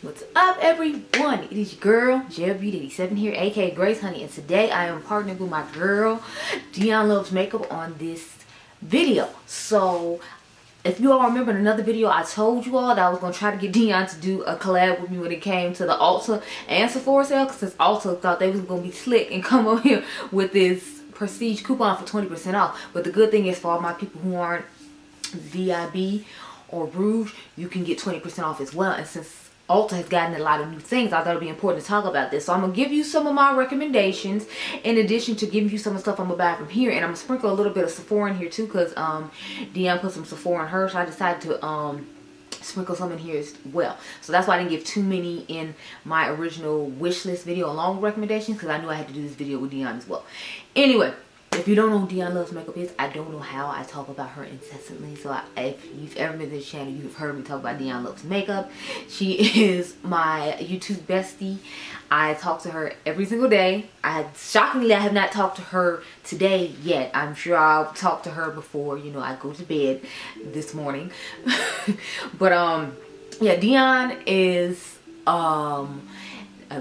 What's up, everyone? It is your girl GELBEAUTY 87 here, aka Grace Honey, and today I am partnering with my girl Dionluvsmakeup on this video. So if you all remember in another video, I told you all that I was going to try to get Dion to do a collab with me when it came to the Ulta and Sephora sale, because Ulta thought they was going to be slick and come over here with this prestige coupon for 20% off. But the good thing is, for all my people who aren't VIB or Rouge, you can get 20% off as well. And since Ulta has gotten a lot of new things, I thought it'd be important to talk about this. So I'm gonna give you some of my recommendations in addition to giving you some of the stuff I'm gonna buy from here, and I'm gonna sprinkle a little bit of Sephora in here too, because Dion put some Sephora in hers, so I decided to sprinkle some in here as well. So that's why I didn't give too many in my original wish list video along with recommendations, because I knew I had to do this video with Dion as well. Anyway, if you don't know who Dionluvsmakeup is, I don't know how I talk about her incessantly. So if you've ever been to this channel, you've heard me talk about Dionluvsmakeup. She is my YouTube bestie. I talk to her every single day. Shockingly, I have not talked to her today yet. I'm sure I'll talk to her before, you know, I go to bed this morning. But yeah, Dion is a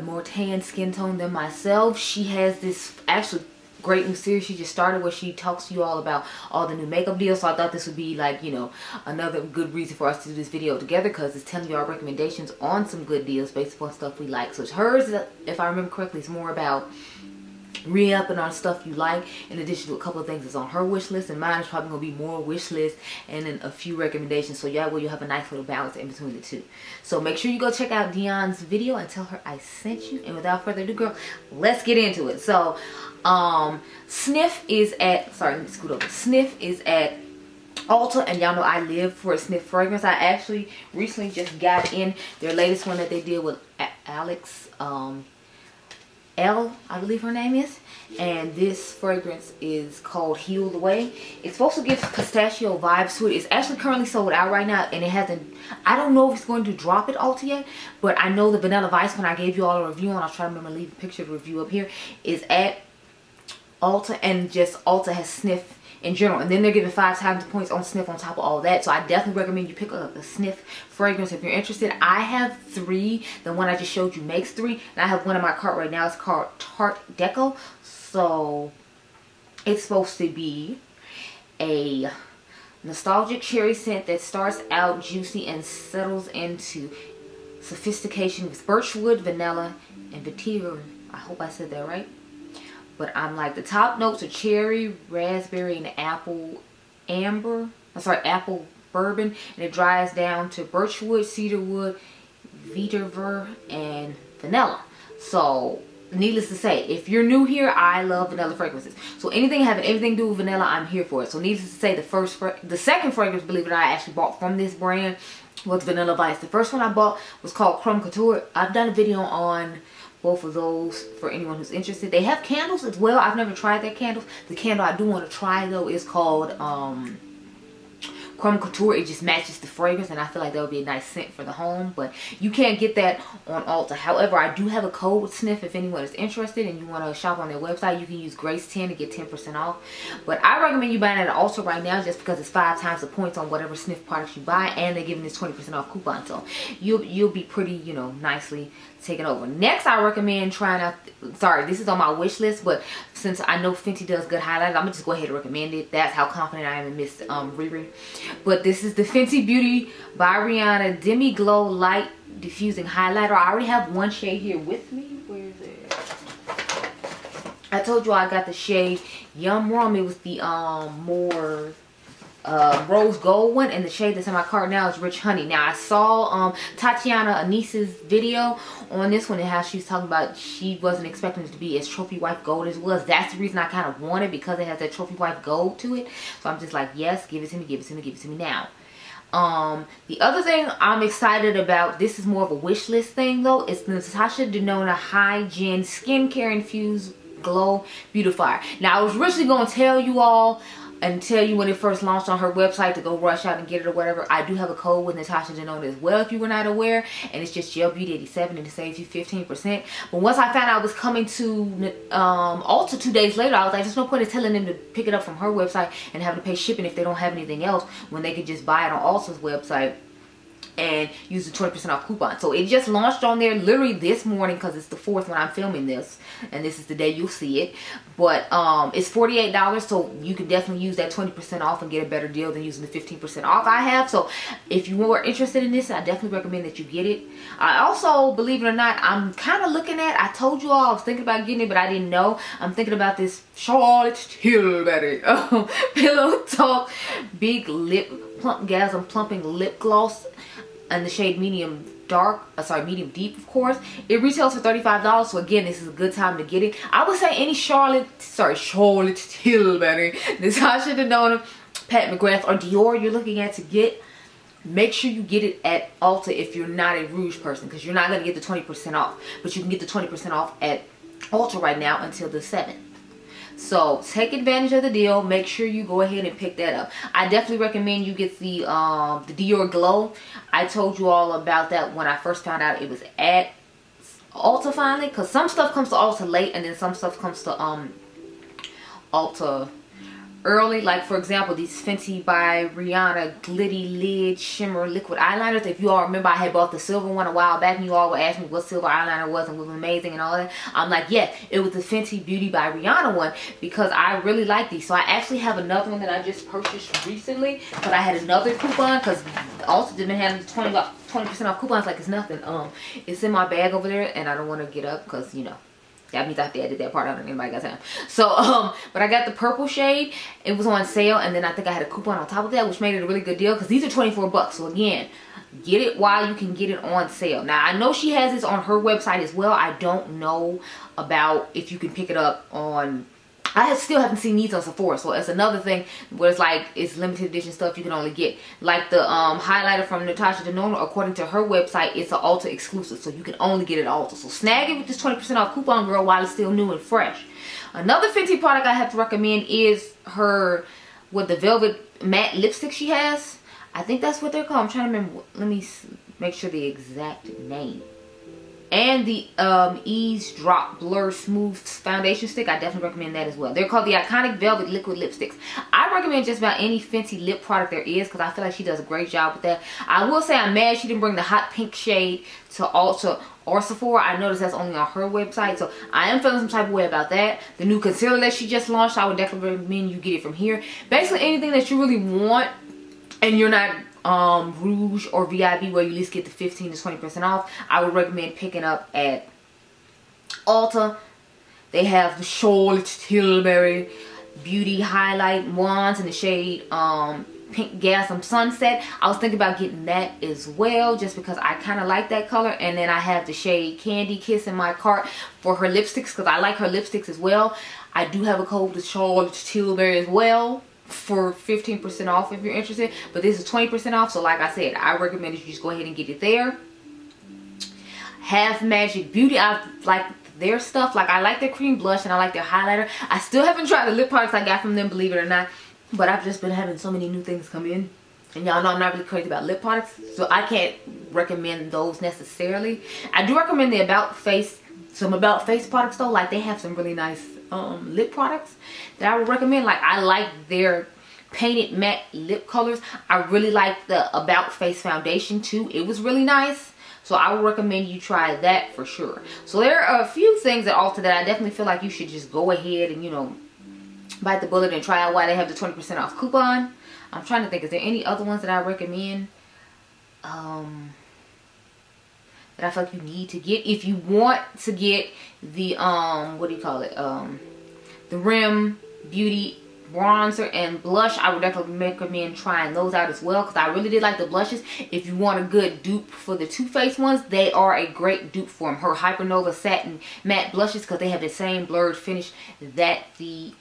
more tan skin tone than myself. She has this actually great new series she just started where she talks to you all about all the new makeup deals. So I thought this would be, like, you know, another good reason for us to do this video together, because it's telling you our recommendations on some good deals based upon stuff we like. So hers, if I remember correctly, is more about re-upping on stuff you like, in addition to a couple of things that's on her wish list, and mine is probably gonna be more wish list and then a few recommendations, so yeah, well, you'll have a nice little balance in between the two. So make sure you go check out Dion's video and tell her I sent you. And without further ado, girl, let's get into it. So Snif is at, sorry, let me scoot over. Snif is at Ulta, and y'all know I live for a Snif fragrance. I actually recently just got in their latest one that they did with Alex L, I believe her name is, and this fragrance is called Heal the Way. It's supposed to give pistachio vibes to it. It's actually currently sold out right now, and it hasn't, I don't know if it's going to drop at Ulta yet, but I know the Vanilla Vice one I gave you all a review on, I'll try to remember to leave a picture of the review up here, is at Ulta, and just Ulta has Snif in general, and then they're giving 5 times the points on Snif on top of all that. So I definitely recommend you pick up the Snif fragrance if you're interested. I have 3. The one I just showed you makes 3, and I have one in my cart right now. It's called Tarte Deco. So it's supposed to be a nostalgic cherry scent that starts out juicy and settles into sophistication with birchwood, vanilla, and vetiver. I hope I said that right. But I'm like, the top notes are cherry, raspberry, and apple bourbon, and it dries down to birchwood, cedarwood, vetiver, and vanilla. So needless to say, if you're new here, I love vanilla fragrances. So anything having anything to do with vanilla, I'm here for it. So needless to say, the second fragrance, believe it or not, I actually bought from this brand was Vanilla Vice. The first one I bought was called Creme Couture. I've done a video on both of those for anyone who's interested. They have candles as well. I've never tried their candles. The candle I do want to try though is called Creme Couture. It just matches the fragrance, and I feel like that would be a nice scent for the home, but you can't get that on Ulta. However, I do have a code with Snif if anyone is interested and you want to shop on their website. You can use Grace10 to get 10% off, but I recommend you buying it at Ulta right now, just because it's 5 times the points on whatever Snif products you buy, and they're giving this 20% off coupon, so you'll be pretty, you know, nicely taken over. Next, I recommend trying out, sorry, this is on my wish list, but since I know Fenty does good highlighters, I'm gonna just go ahead and recommend it. That's how confident I am in Miss Riri. But this is the Fenty Beauty by Rihanna Demi Glow Light Diffusing Highlighter. I already have one shade here with me. Where is it? I told you I got the shade Yum Rum. It was the more rose gold one, and the shade that's in my cart now is Rich Honey. Now I saw Tatiana Anisa's video on this one, and how she was talking about she wasn't expecting it to be as trophy wife gold as it was. That's the reason I kind of want it, because it has that trophy wife gold to it. So I'm just like, yes, give it to me, give it to me, give it to me now. The other thing I'm excited about, this is more of a wish list thing though, is the Natasha Denona High-Gen Skincare Infused Glow Beautifier. Now I was originally going to tell you all and tell you when it first launched on her website to go rush out and get it or whatever. I do have a code with Natasha Denona as well, if you were not aware, and it's just GELBEAUTY 87, and it saves you 15%. But once I found out I was coming to Ulta 2 days later, I was like, there's no point in telling them to pick it up from her website and having to pay shipping if they don't have anything else, when they could just buy it on Ulta's website and use the 20% off coupon. So it just launched on there literally this morning, because it's the 4th when I'm filming this, and this is the day you'll see it. But it's $48, so you can definitely use that 20% off and get a better deal than using the 15% off I have. So if you are interested in this, I definitely recommend that you get it. I also, believe it or not, I'm kind of looking at, I told you all I was thinking about getting it, but I didn't know. I'm thinking about this Charlotte Tilbury Pillow Talk Big Lip Gasm Plumping Lip Gloss in the shade medium dark, medium deep, of course. It retails for $35, so again, this is a good time to get it. I would say any Charlotte Tilbury, Natasha Denona, Pat McGrath, or Dior you're looking at to get, make sure you get it at Ulta if you're not a Rouge person, because you're not going to get the 20% off, but you can get the 20% off at Ulta right now until the 7th. So take advantage of the deal. Make sure you go ahead and pick that up. I definitely recommend you get the Dior Glow. I told you all about that when I first found out it was at Ulta finally, because some stuff comes to Ulta late and then some stuff comes to Ulta early. Like for example, these Fenty by Rihanna Glitty Lid Shimmer Liquid Eyeliners. If you all remember, I had bought the silver one a while back and you all would ask me what silver eyeliner was and was amazing and all that. I'm like, yeah, it was the Fenty Beauty by Rihanna one, because I really like these. So I actually have another one that I just purchased recently, but I had another coupon because also didn't have 20% off coupons like it's nothing. It's in my bag over there and I don't want to get up because, you know, that means I have to edit that part out and anybody got time. So, but I got the purple shade. It was on sale, and then I think I had a coupon on top of that, which made it a really good deal because these are 24 bucks. So again, get it while you can get it on sale. Now, I know she has this on her website as well. I don't know about if you can pick it up on... I still haven't seen these on Sephora, so it's another thing where it's like it's limited edition stuff you can only get. Like the highlighter from Natasha Denona, according to her website, it's an Ulta exclusive, so you can only get it at Ulta. So snag it with this 20% off coupon, girl, while it's still new and fresh. Another Fenty product I have to recommend is her, with the velvet matte lipstick she has. I think that's what they're called. I'm trying to remember. Let me make sure the exact name. And the Ease Drop Blur Smooth Foundation Stick. I definitely recommend that as well. They're called the Iconic Velvet Liquid Lipsticks. I recommend just about any Fenty lip product there is because I feel like she does a great job with that. I will say I'm mad she didn't bring the hot pink shade to Ulta or Sephora. I noticed that's only on her website, so I am feeling some type of way about that. The new concealer that she just launched, I would definitely recommend you get it from here. Basically anything that you really want and you're not Rouge or VIB where you at least get the 15 to 20% off, I would recommend picking up at Ulta. They have the Charlotte Tilbury Beauty Highlight Wands in the shade Pink Gasm Sunset. I was thinking about getting that as well just because I kind of like that color. And then I have the shade Candy Kiss in my cart for her lipsticks because I like her lipsticks as well. I do have a code with Charlotte Tilbury as well for 15% off if you're interested, but this is 20% off. So like I said, I recommend that you just go ahead and get it there. Half Magic Beauty, I like their stuff. Like I like their cream blush and I like their highlighter. I still haven't tried the lip products I got from them, believe it or not, but I've just been having so many new things come in, and y'all know I'm not really crazy about lip products, so I can't recommend those necessarily. I do recommend the some About Face products though. Like they have some really nice lip products that I would recommend. Like I like their painted matte lip colors. I really like the About Face foundation too. It was really nice, so I would recommend you try that for sure. So there are a few things at Ulta that I definitely feel like you should just go ahead and, you know, bite the bullet and try out while they have the 20% off coupon. I'm trying to think, is there any other ones that I recommend that I feel like you need to get? If you want to get the what do you call it, the Rim Beauty bronzer and blush, I would definitely recommend trying those out as well because I really did like the blushes. If you want a good dupe for the Too Faced ones, they are a great dupe for them. Her Hypernova Satin Matte blushes, because they have the same blurred finish that the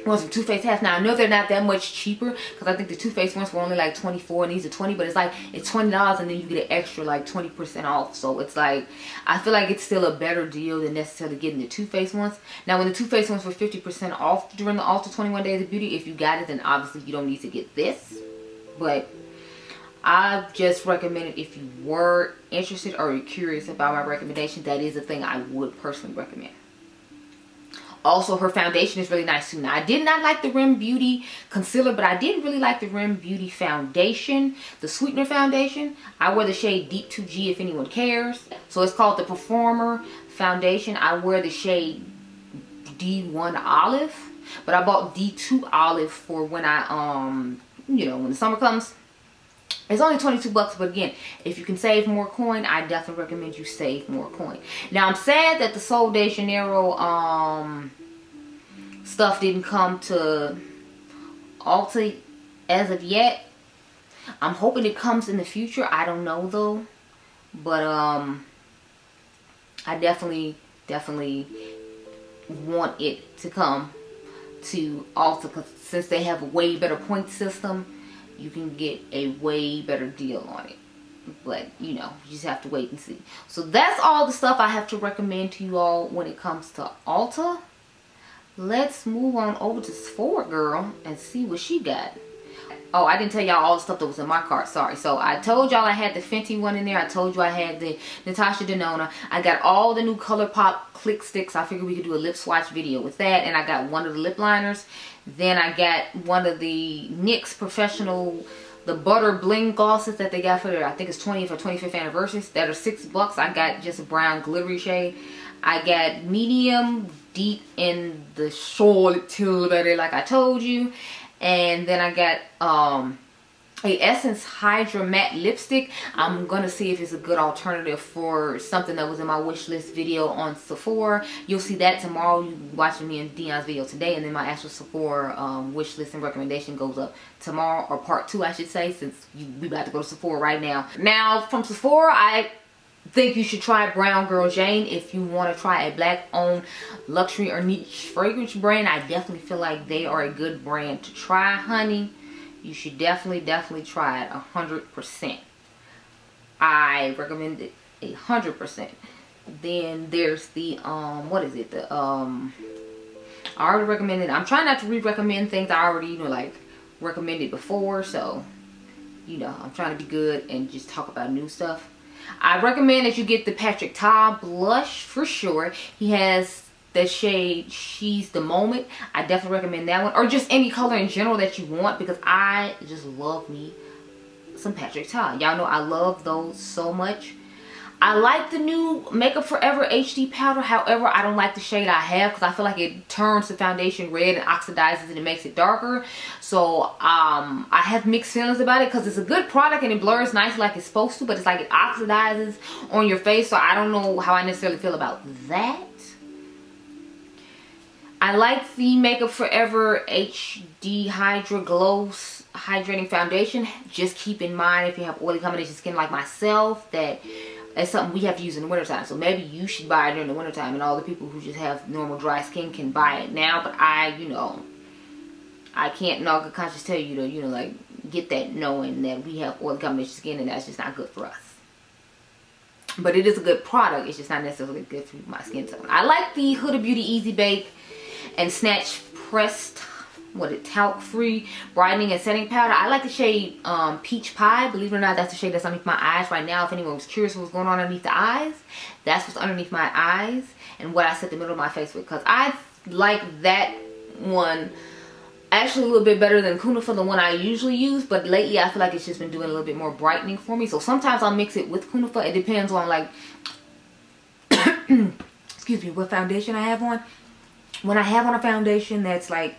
ones from Too Faced has. Now I know they're not that much cheaper because I think the Too Faced ones were only like 24 and these are 20, but it's like it's $20 and then you get an extra like 20% off. So it's like, I feel like it's still a better deal than necessarily getting the Too Faced ones. Now when the Too Faced ones were 50% off during the Ulta 21 Days of Beauty, if you got it, then obviously you don't need to get this. But I just recommend it if you were interested or curious about my recommendation. That is a thing I would personally recommend. Also, her foundation is really nice too. Now, I did not like the Rim Beauty concealer, but I did really like the Rim Beauty foundation, the Sweetener foundation. I wear the shade Deep 2G if anyone cares. So it's called the Performer foundation. I wear the shade D1 Olive, but I bought D2 Olive for when I, you know, when the summer comes. It's only 22 bucks, but again, if you can save more coin, I definitely recommend you save more coin. Now, I'm sad that the Sol de Janeiro stuff didn't come to Ulta as of yet. I'm hoping it comes in the future. I don't know though, but I definitely want it to come to Ulta, because since they have a way better point system, you can get a way better deal on it. But you know, you just have to wait and see. So that's all the stuff I have to recommend to you all when it comes to Ulta. Let's move on over to Sephora, girl, and see what she got. Oh, I didn't tell y'all all the stuff that was in my cart. Sorry. So I told y'all I had the Fenty one in there. I told you I had the Natasha Denona. I got all the new Colourpop Click Sticks. I figured we could do a lip swatch video with that. And I got one of the lip liners. Then I got one of the NYX Professional, the Butter Bling glosses that they got for their, I think it's 20th or 25th anniversaries. That are $6. I got just a brown glittery shade. I got medium deep in the Charlotte Tilbury, like I told you. And then I got a Essence Hydra Matte Lipstick. I'm going to see if it's a good alternative for something that was in my wish list video on Sephora. You'll see that tomorrow. You're watching me and Dion's video today. And then my actual Sephora wish list and recommendation goes up tomorrow. Or part 2, I should say, since we about to go to Sephora right now. Now, from Sephora, I think you should try Brown Girl Jane if you want to try a black owned luxury or niche fragrance brand. I definitely feel like they are a good brand to try, honey. You should definitely try it 100%. I recommend it 100%. Then there's the what is it, the I already recommended. I'm trying not to re-recommend things I already, you know, like recommended before. So, you know, I'm trying to be good and just talk about new stuff. I recommend that you get the Patrick Ta blush for sure. He has the shade She's the Moment. I definitely recommend that one, or just any color in general that you want, because I just love me some Patrick Ta. Y'all know I love those so much. I like the new Makeup Forever HD powder. However, I don't like the shade I have, because I feel like it turns the foundation red and oxidizes and it makes it darker. So I have mixed feelings about it, because it's a good product and it blurs nice like it's supposed to, but it's like it oxidizes on your face. So I don't know how I necessarily feel about that. I like the Makeup Forever HD Hydra Glow Hydrating Foundation. Just keep in mind, if you have oily combination skin like myself, that it's something we have to use in the wintertime. So maybe you should buy it during the wintertime, and all the people who just have normal dry skin can buy it now. But I, you know, I can't in all good conscience tell you to, you know, like, get that knowing that we have oily combination skin, and that's just not good for us. But it is a good product. It's just not necessarily good for my skin tone. I like the Huda Beauty Easy Bake and Snatch Pressed, talc free brightening and setting powder. I like the shade Peach Pie. Believe it or not, that's the shade that's underneath my eyes right now. If anyone was curious what's going on underneath the eyes, that's what's underneath my eyes and what I set the middle of my face with, because I like that one actually a little bit better than Cunifa, the one I usually use. But lately I feel like it's just been doing a little bit more brightening for me. So sometimes I'll mix it with Cunifa. It depends on, like, excuse me, what foundation I have on. When I have on a foundation that's like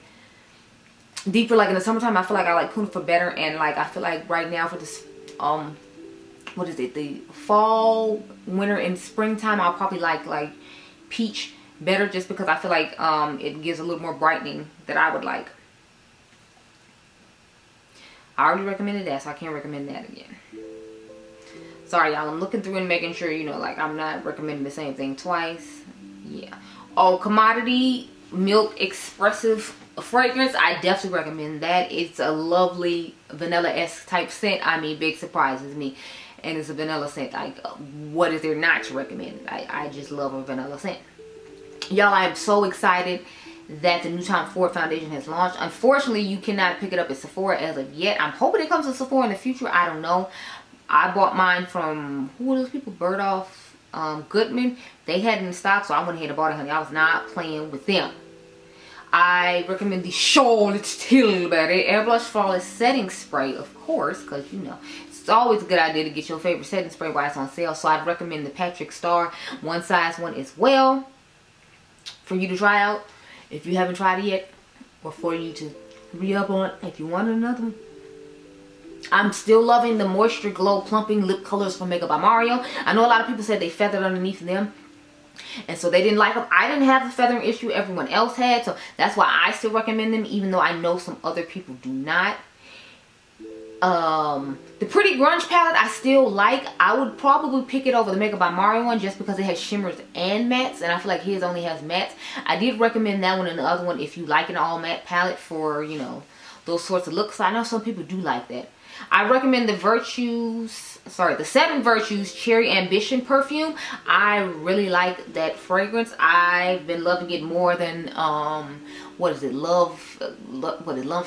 deeper, like in the summertime, I feel like I like Cunifa better. And like I feel like right now for this what is it, the fall, winter, and springtime, I'll probably like Peach better, just because I feel like it gives a little more brightening that I would like. I already recommended that, so I can't recommend that again. Sorry y'all, I'm looking through and making sure, you know, like I'm not recommending the same thing twice. Yeah. Oh, Commodity Milk Expressive Fragrance. I definitely recommend that. It's a lovely vanilla-esque type scent. I mean, big surprises me. And it's a vanilla scent. Like, what is there not to recommend? I just love a vanilla scent. Y'all, I am so excited that the new Tom Ford foundation has launched. Unfortunately, you cannot pick it up at Sephora as of yet. I'm hoping it comes to Sephora in the future. I don't know. I bought mine from, who are those people? Bergdorf Goodman. They had it in stock, so I went ahead and bought it, honey. I was not playing with them. I recommend the Charlotte Tilbury Airbrush Flawless Setting Spray, of course, because you know it's always a good idea to get your favorite setting spray while it's on sale. So I'd recommend the Patrick Star one size one as well for you to try out if you haven't tried it yet, or for you to re-up on if you want another one. I'm still loving the Moisture Glow Plumping Lip Colors from Makeup by Mario. I know a lot of people said they feathered underneath them, and so they didn't like them. I didn't have the feathering issue everyone else had, so that's why I still recommend them, even though I know some other people do not. The Pretty Grunge palette I still like. I would probably pick it over the Makeup by Mario one just because it has shimmers and mattes, and I feel like his only has mattes. I did recommend that one and the other one if you like an all matte palette for, you know, those sorts of looks. I know some people do like that. I recommend the 7 Virtues Cherry Ambition perfume. I really like that fragrance. I've been loving it more than what is it, Love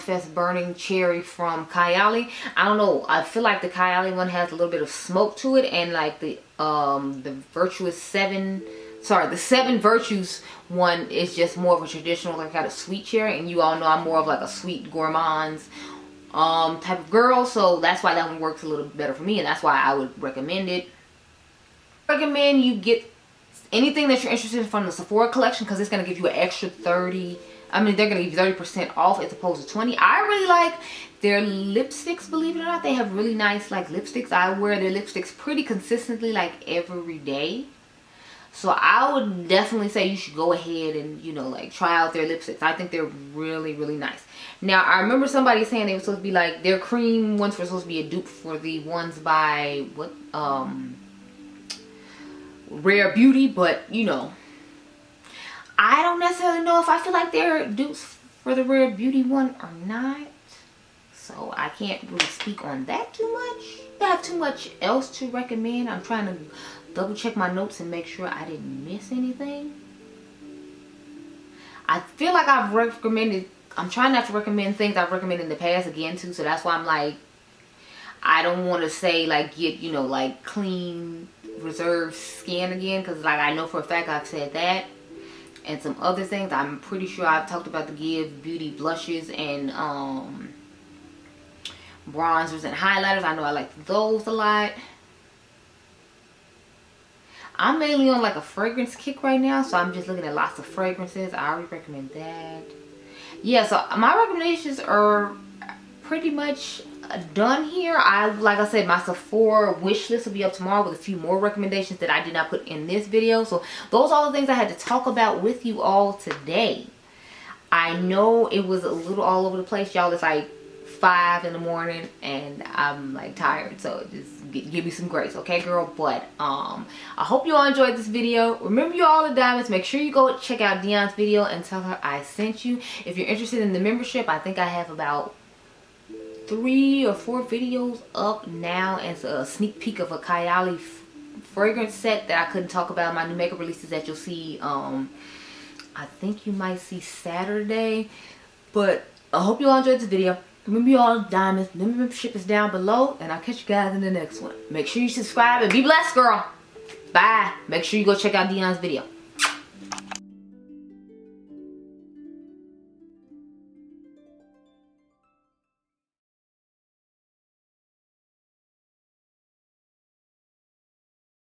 Fest Burning Cherry from Kayali. I don't know, I feel like the Kayali one has a little bit of smoke to it, and like the the 7 Virtues one is just more of a traditional, like, kind of sweet cherry, and you all know I'm more of like a sweet gourmands type of girl, so that's why that one works a little bit better for me, and that's why I would recommend it. Recommend you get anything that you're interested in from the Sephora collection, because it's going to give you an extra 30, I mean, they're going to give you 30% off as opposed to 20. I really like their lipsticks, believe it or not. They have really nice, like, lipsticks. I wear their lipsticks pretty consistently, like, every day. So I would definitely say you should go ahead and, you know, like, try out their lipsticks. I think they're really, really nice. Now, I remember somebody saying they were supposed to be like, their cream ones were supposed to be a dupe for the ones by, Rare Beauty, but, you know, I don't necessarily know if I feel like they're dupes for the Rare Beauty one or not. So I can't really speak on that too much. I have too much else to recommend. I'm trying to double check my notes and make sure I didn't miss anything. I feel like I've recommended, I'm trying not to recommend things I've recommended in the past again too, so that's why I'm like, I don't want to say like get, you know, like clean reserved skin again, because like I know for a fact I've said that, and some other things. I'm pretty sure I've talked about the Give Beauty blushes and bronzers and highlighters. I know I like those a lot. I'm mainly on like a fragrance kick right now, so I'm just looking at lots of fragrances. I already recommend that. Yeah, so my recommendations are pretty much done here. Like I said, my Sephora wish list will be up tomorrow with a few more recommendations that I did not put in this video. So those are all the things I had to talk about with you all today. I know it was a little all over the place, y'all. It's like 5 in the morning and I'm like tired, so just give me some grace, okay, girl? But I hope you all enjoyed this video. Remember, you all the diamonds. Make sure you go check out Dion's video and tell her I sent you. If you're interested in the membership, I think I have about 3 or 4 videos up now as a sneak peek of a Kayali fragrance set that I couldn't talk about, my new makeup releases that you'll see. I think you might see Saturday. But I hope you all enjoyed this video. Remember, you all diamonds. The membership is down below, and I'll catch you guys in the next one. Make sure you subscribe and be blessed, girl. Bye. Make sure you go check out Dion's video.